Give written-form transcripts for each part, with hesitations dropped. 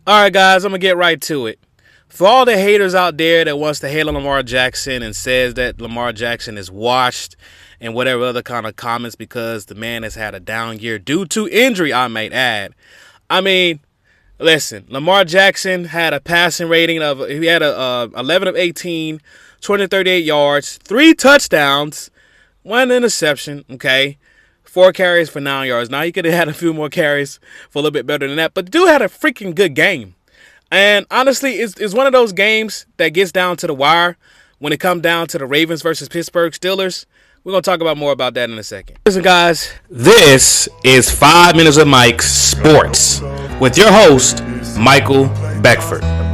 All right, guys, I'm going to get right to it. For all the haters out there that wants to hate on Lamar Jackson and says that Lamar Jackson is washed and whatever other kind of comments because the man has had a down year due to injury, I might add. I mean, listen, Lamar Jackson had a passing rating of, he had a 11 of 18, 238 yards, 3 touchdowns, 1 interception, okay? 4 carries for 9 yards. Now, he could have had a few more carries for a little bit better than that, but the dude had a freaking good game. And honestly, it's one of those games that gets down to the wire when it comes down to the Ravens versus Pittsburgh Steelers. We're going to talk about more about that in a second. Listen, guys, this is 5 Minutes of Mike Sports with your host, Michael Beckford. I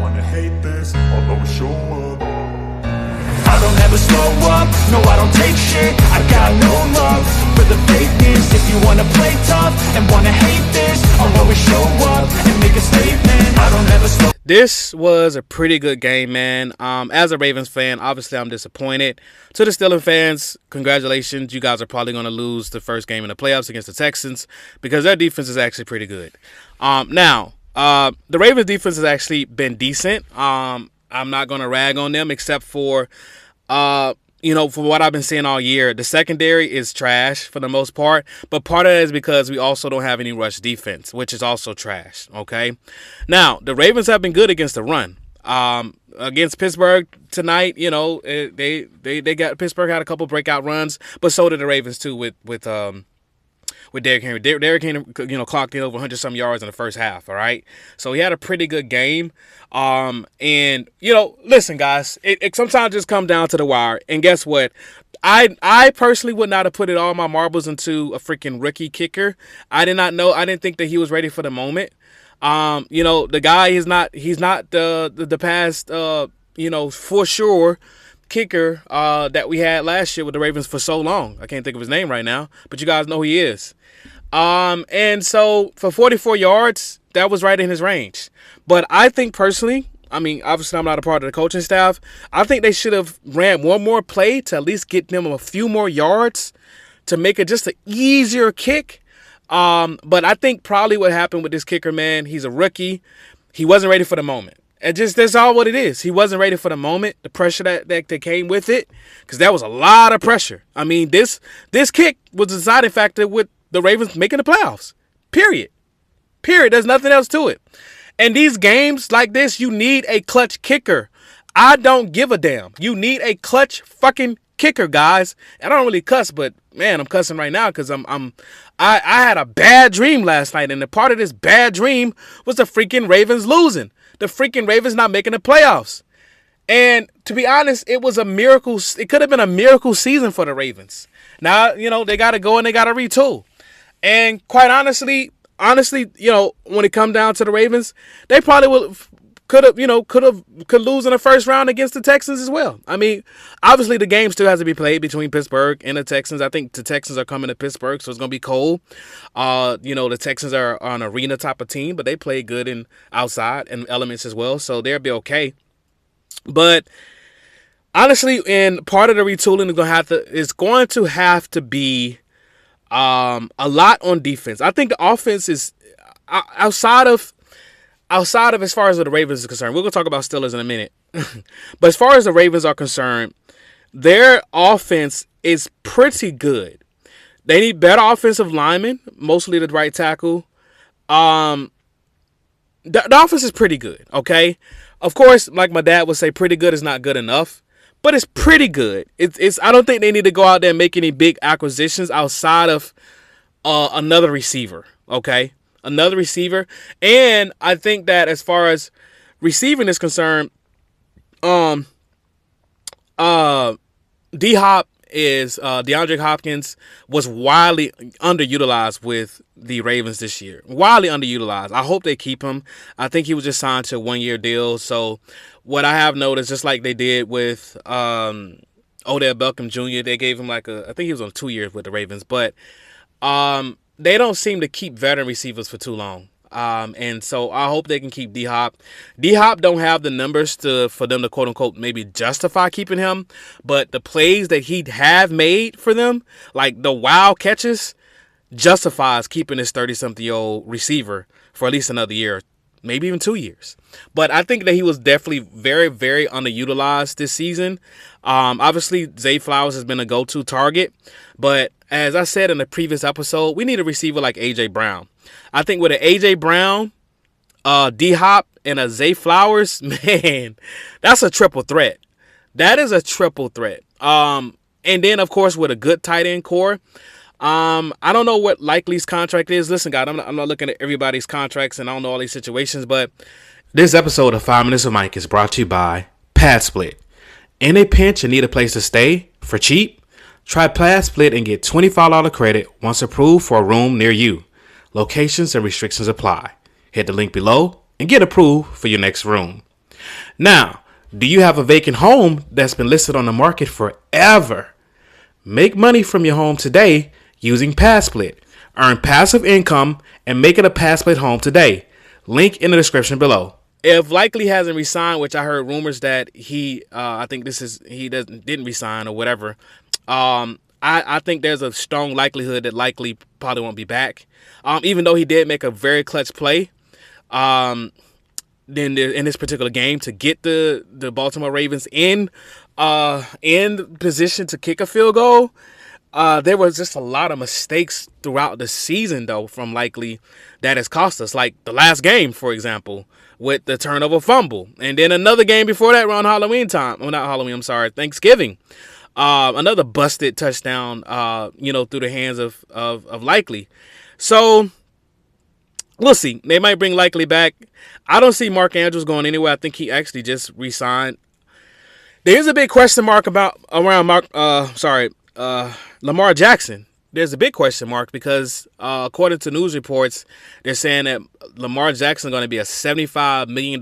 don't ever slow up, no I don't take shit. I got no love for the fakeness. If you wanna play tough and wanna hate this, I'll always show up and make a statement. I don't ever slow. This was a pretty good game, man. As a Ravens fan, obviously I'm disappointed. To the Steelers fans, congratulations. You guys are probably going to lose the first game in the playoffs against the Texans because their defense is actually pretty good. Now, the Ravens defense has actually been decent. I'm not going to rag on them except for, for what I've been seeing all year. The secondary is trash for the most part, but part of it is because we also don't have any rush defense, which is also trash, okay? Now, the Ravens have been good against the run. Against Pittsburgh tonight, they got Pittsburgh had a couple breakout runs, but so did the Ravens too with Derrick Henry. Derrick Henry, clocked in over 100-some yards in the first half, all right? So he had a pretty good game. Listen, guys, it sometimes just comes down to the wire. And guess what? I personally would not have put all my marbles into a freaking rookie kicker. I didn't think that he was ready for the moment. The guy he's not the past, for sure kicker that we had last year with the Ravens for so long. I can't think of his name right now, but you guys know who he is. And so for 44 yards, that was right in his range. But I think personally, obviously I'm not a part of the coaching staff. I think they should have ran one more play to at least get them a few more yards to make it just an easier kick. But I think probably what happened with this kicker, man, he's a rookie. He wasn't ready for the moment. And that's all what it is. He wasn't ready for the moment, the pressure that came with it, because that was a lot of pressure. This kick was the deciding factor with the Ravens making the playoffs. Period. There's nothing else to it. And these games like this, you need a clutch kicker. I don't give a damn. You need a clutch fucking kicker, guys. And I don't really cuss, but man, I'm cussing right now because I had a bad dream last night, and the part of this bad dream was the freaking Ravens losing. The freaking Ravens not making the playoffs. And to be honest, it was a miracle. It could have been a miracle season for the Ravens. Now, they got to go and they got to retool. And quite honestly, when it come down to the Ravens, they probably could lose in the first round against the Texans as well. Obviously the game still has to be played between Pittsburgh and the Texans. I think the Texans are coming to Pittsburgh, so it's going to be cold. The Texans are an arena type of team, but they play good in outside and elements as well, so they'll be okay. But honestly, and part of the retooling is going to have to be a lot on defense. I think the offense is outside of as far as the Ravens is concerned. We're going to talk about Steelers in a minute. But as far as the Ravens are concerned, their offense is pretty good. They need better offensive linemen, mostly the right tackle. The offense is pretty good, okay? Of course, like my dad would say, pretty good is not good enough. But it's pretty good. I don't think they need to go out there and make any big acquisitions outside of another receiver, okay? Another receiver. And I think that as far as receiving is concerned, DeAndre Hopkins was wildly underutilized with the Ravens this year. Wildly underutilized. I hope they keep him. I think he was just signed to a 1-year deal. So what I have noticed, just like they did with Odell Beckham Jr., they gave him I think he was on 2 years with the Ravens. But they don't seem to keep veteran receivers for too long. And so I hope they can keep D-Hop. D-Hop don't have the numbers for them to quote-unquote maybe justify keeping him, but the plays that he have made for them, like the wild catches, justifies keeping this 30-something-year-old receiver for at least another year, maybe even 2 years. But I think that he was definitely very, very underutilized this season. Obviously, Zay Flowers has been a go-to target. But as I said in the previous episode, we need a receiver like A.J. Brown. I think with an A.J. Brown, D-Hop, and a Zay Flowers, man, that's a triple threat. That is a triple threat. And then, of course, with a good tight end core, I don't know what Likely's contract is. Listen, guys, I'm not looking at everybody's contracts, and I don't know all these situations, but this episode of 5 Minutes with Mike is brought to you by Padsplit. In a pinch and need a place to stay for cheap? Try Padsplit and get $25 credit once approved for a room near you. Locations and restrictions apply. Hit the link below and get approved for your next room. Now, do you have a vacant home that's been listed on the market forever? Make money from your home today using Padsplit. Earn passive income and make it a Padsplit home today. Link in the description below. If Likely hasn't resigned, which I heard rumors that he didn't resign or whatever, I think there's a strong likelihood that Likely probably won't be back. Even though he did make a very clutch play, in this particular game to get the Baltimore Ravens in position to kick a field goal. There was just a lot of mistakes throughout the season, though, from Likely that has cost us. Like the last game, for example, with the turnover fumble. And then another game before that around Halloween time. Well, not Halloween, I'm sorry, Thanksgiving. Another busted touchdown, through the hands of Likely. So we'll see. They might bring Likely back. I don't see Mark Andrews going anywhere. I think he actually just re-signed. There's a big question mark around Lamar Jackson. There's a big question mark because according to news reports, they're saying that Lamar Jackson is going to be a $75 million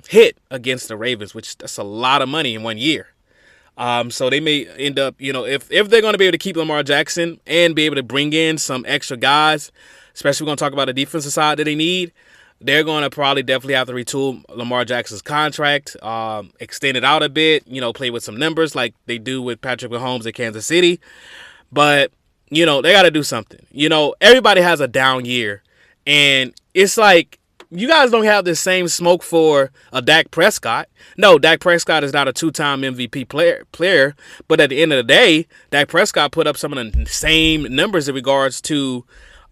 hit against the Ravens, which that's a lot of money in 1 year. So they may end up, if they're going to be able to keep Lamar Jackson and be able to bring in some extra guys, especially we're going to talk about the defensive side that they need, they're going to probably definitely have to retool Lamar Jackson's contract, extend it out a bit, play with some numbers like they do with Patrick Mahomes at Kansas City. But, they got to do something. Everybody has a down year. And it's like, you guys don't have the same smoke for a Dak Prescott. No, Dak Prescott is not a 2-time MVP player. But at the end of the day, Dak Prescott put up some of the same numbers in regards to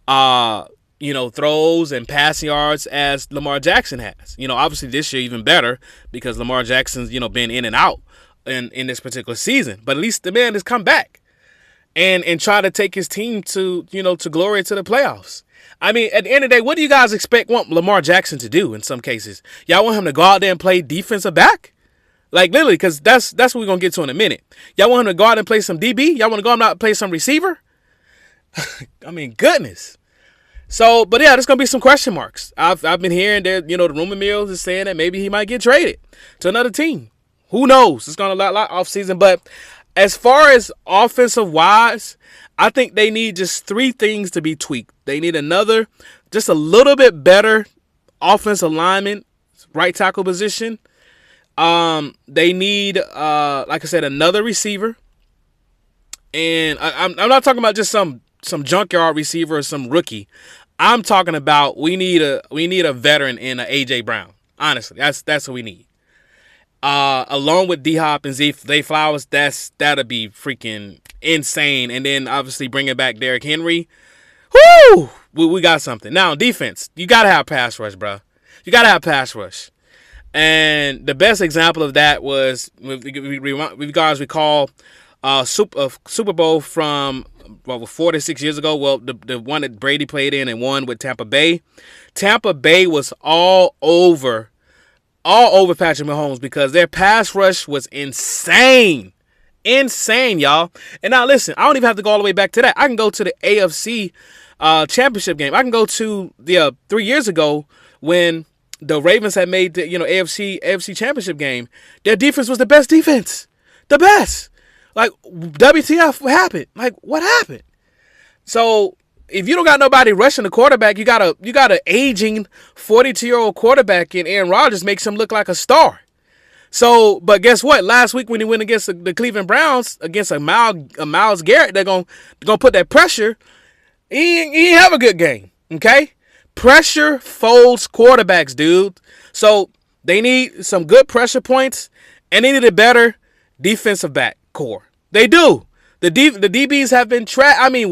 throws and passing yards as Lamar Jackson has. Obviously this year even better because Lamar Jackson's, been in and out in this particular season. But at least the man has come back and try to take his team to glory to the playoffs. I mean, at the end of the day, what do you guys want Lamar Jackson to do in some cases? Y'all want him to go out there and play defensive back? Like, literally, because that's what we're going to get to in a minute. Y'all want him to go out and play some DB? Y'all want to go out and play some receiver? I mean, goodness. So, but yeah, there's going to be some question marks. I've been hearing that, the rumor mills is saying that maybe he might get traded to another team. Who knows? It's going to lot off season. But as far as offensive wise, I think they need just 3 things to be tweaked. They need just a little bit better offensive lineman, right tackle position. They need, like I said, another receiver. And I'm not talking about just some junkyard receiver or some rookie. I'm talking about we need a veteran in a AJ Brown. Honestly, that's what we need. Along with D-Hop and Zay Flowers, that'll be freaking insane. And then obviously bringing back Derrick Henry. Whoo! We got something. Now, defense, you got to have pass rush, bro. You got to have pass rush. And the best example of that was, you guys recall, Super Bowl from 4 to 6 years ago. Well, the one that Brady played in and won with Tampa Bay. Tampa Bay was all over Patrick Mahomes because their pass rush was insane. Insane, y'all. And now listen, I don't even have to go all the way back to that. I can go to the AFC Championship game. I can go to the 3 years ago when the Ravens had made the AFC Championship game. Their defense was the best defense. The best. Like, WTF, what happened? Like, what happened? So if you don't got nobody rushing the quarterback, you got an aging 42-year-old quarterback in Aaron Rodgers makes him look like a star. So, but guess what? Last week when he went against the Cleveland Browns, against a Myles Garrett, they're gonna put that pressure. He ain't have a good game. Okay, Pressure folds quarterbacks, dude. So they need some good pressure points, and they need a better defensive back core. They do. The DBs have been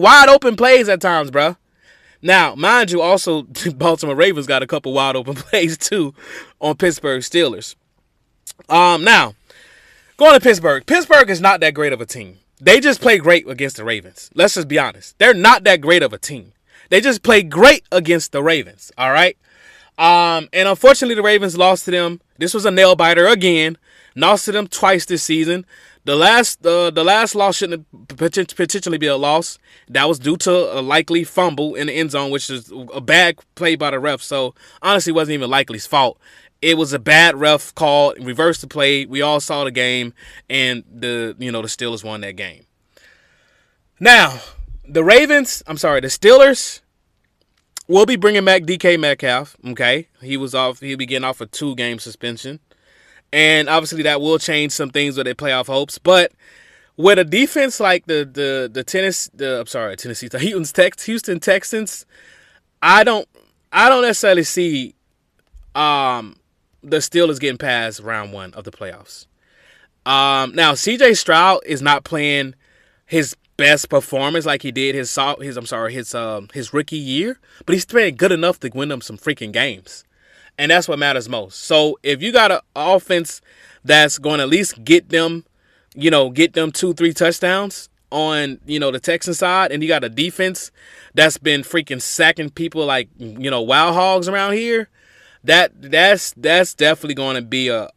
wide open plays at times, bro. Now, mind you, also Baltimore Ravens got a couple wide open plays too on Pittsburgh Steelers. Now going to Pittsburgh. Pittsburgh is not that great of a team. They just play great against the Ravens. Let's just be honest. They're not that great of a team. They just play great against the Ravens. All right. And unfortunately, the Ravens lost to them. This was a nail biter again. Lost to them twice this season. The last loss shouldn't potentially be a loss. That was due to a likely fumble in the end zone, which is a bad play by the ref. So honestly, it wasn't even Likely's fault. It was a bad ref call, reversed the play. We all saw the game, and the Steelers won that game. Now, the Steelers will be bringing back DK Metcalf. Okay, he'll be getting off a 2-game suspension. And obviously that will change some things with their playoff hopes. But with a defense like the Houston Texans, I don't necessarily see the Steelers getting past round 1 of the playoffs. Now CJ Stroud is not playing his best performance like he did his rookie year, but he's playing good enough to win them some freaking games. And that's what matters most. So if you got an offense that's going to at least get them 2-3 touchdowns on, the Texan side, and you got a defense that's been freaking sacking people like, wild hogs around here, that's definitely going to be a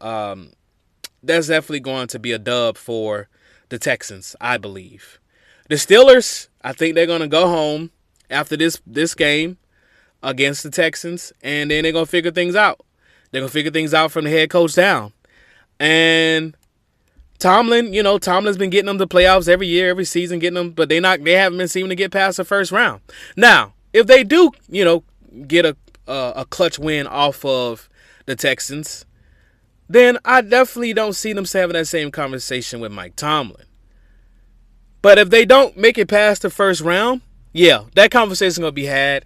dub for the Texans, I believe. The Steelers, I think they're going to go home after this game against the Texans, and then they're going to figure things out. They're going to figure things out from the head coach down. And Tomlin's been getting them to playoffs every year, every season, getting them, but they haven't been seeming to get past the first round. Now, if they do, get a clutch win off of the Texans, then I definitely don't see them having that same conversation with Mike Tomlin. But if they don't make it past the first round, yeah, that conversation is going to be had.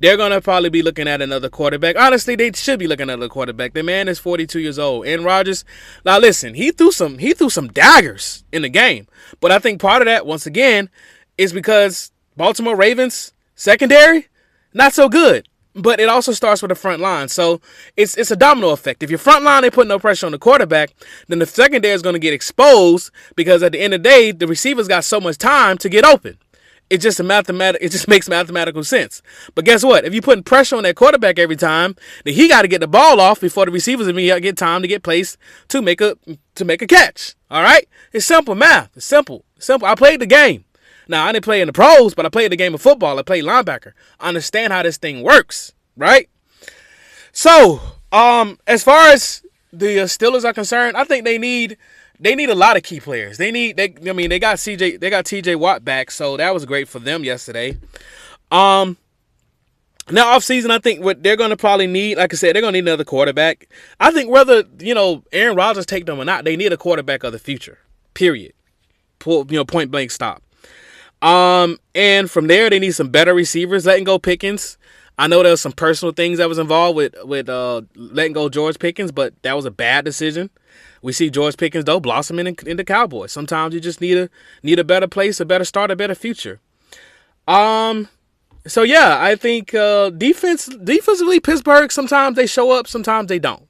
They're going to probably be looking at another quarterback. Honestly, they should be looking at another quarterback. The man is 42 years old. Aaron Rodgers, now listen, he threw some daggers in the game. But I think part of that, once again, is because Baltimore Ravens secondary, not so good. But it also starts with the front line. So it's a domino effect. If your front line ain't putting no pressure on the quarterback, then the secondary is going to get exposed because at the end of the day, the receivers got so much time to get open. It just makes mathematical sense. But guess what? If you're putting pressure on that quarterback every time, then he got to get the ball off before the receivers get time to get placed to make a catch. All right? It's simple math. It's simple. I played the game. Now, I didn't play in the pros, but I played the game of football. I played linebacker. I understand how this thing works, right? So, as far as the Steelers are concerned, I think they need a lot of key players. They got TJ Watt back, so that was great for them yesterday. Now offseason, I think what they're going to probably need, like I said, they're going to need another quarterback. I think whether, Aaron Rodgers take them or not, they need a quarterback of the future. Period. Point blank stop. And from there, they need some better receivers. Letting go Pickens. I know there was some personal things that was involved with letting go George Pickens, but that was a bad decision. We see George Pickens, though, blossoming in the Cowboys. Sometimes you just need a better place, a better start, a better future. So, yeah, I think defensively, Pittsburgh, sometimes they show up, sometimes they don't,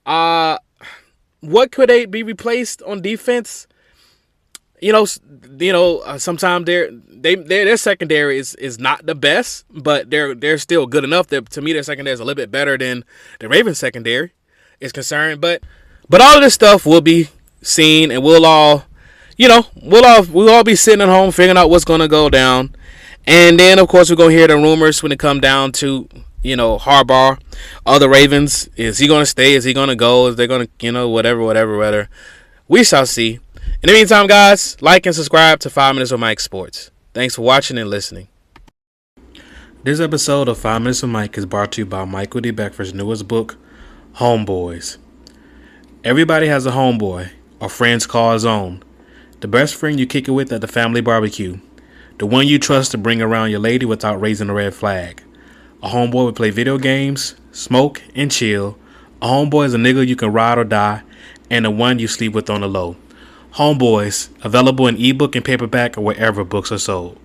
What could they be replaced on defense? Sometimes their secondary is not the best, but they're still good enough that, to me, their secondary is a little bit better than the Ravens secondary is concerned. But all of this stuff will be seen, and we'll all be sitting at home figuring out what's going to go down. And then, of course, we're going to hear the rumors when it come down to, Harbaugh, other Ravens. Is he going to stay? Is he going to go? Is they going to, whatever. We shall see. In the meantime, guys, like and subscribe to 5 Minutes with Mike Sports. Thanks for watching and listening. This episode of 5 Minutes with Mike is brought to you by Michael D. Beckford's newest book, HOMEBOYS. Everybody has a homeboy, or friends call his own. The best friend you kick it with at the family barbecue. The one you trust to bring around your lady without raising a red flag. A homeboy would play video games, smoke, and chill. A homeboy is a nigga you can ride or die, and the one you sleep with on the low. Homeboys, available in ebook and paperback or wherever books are sold.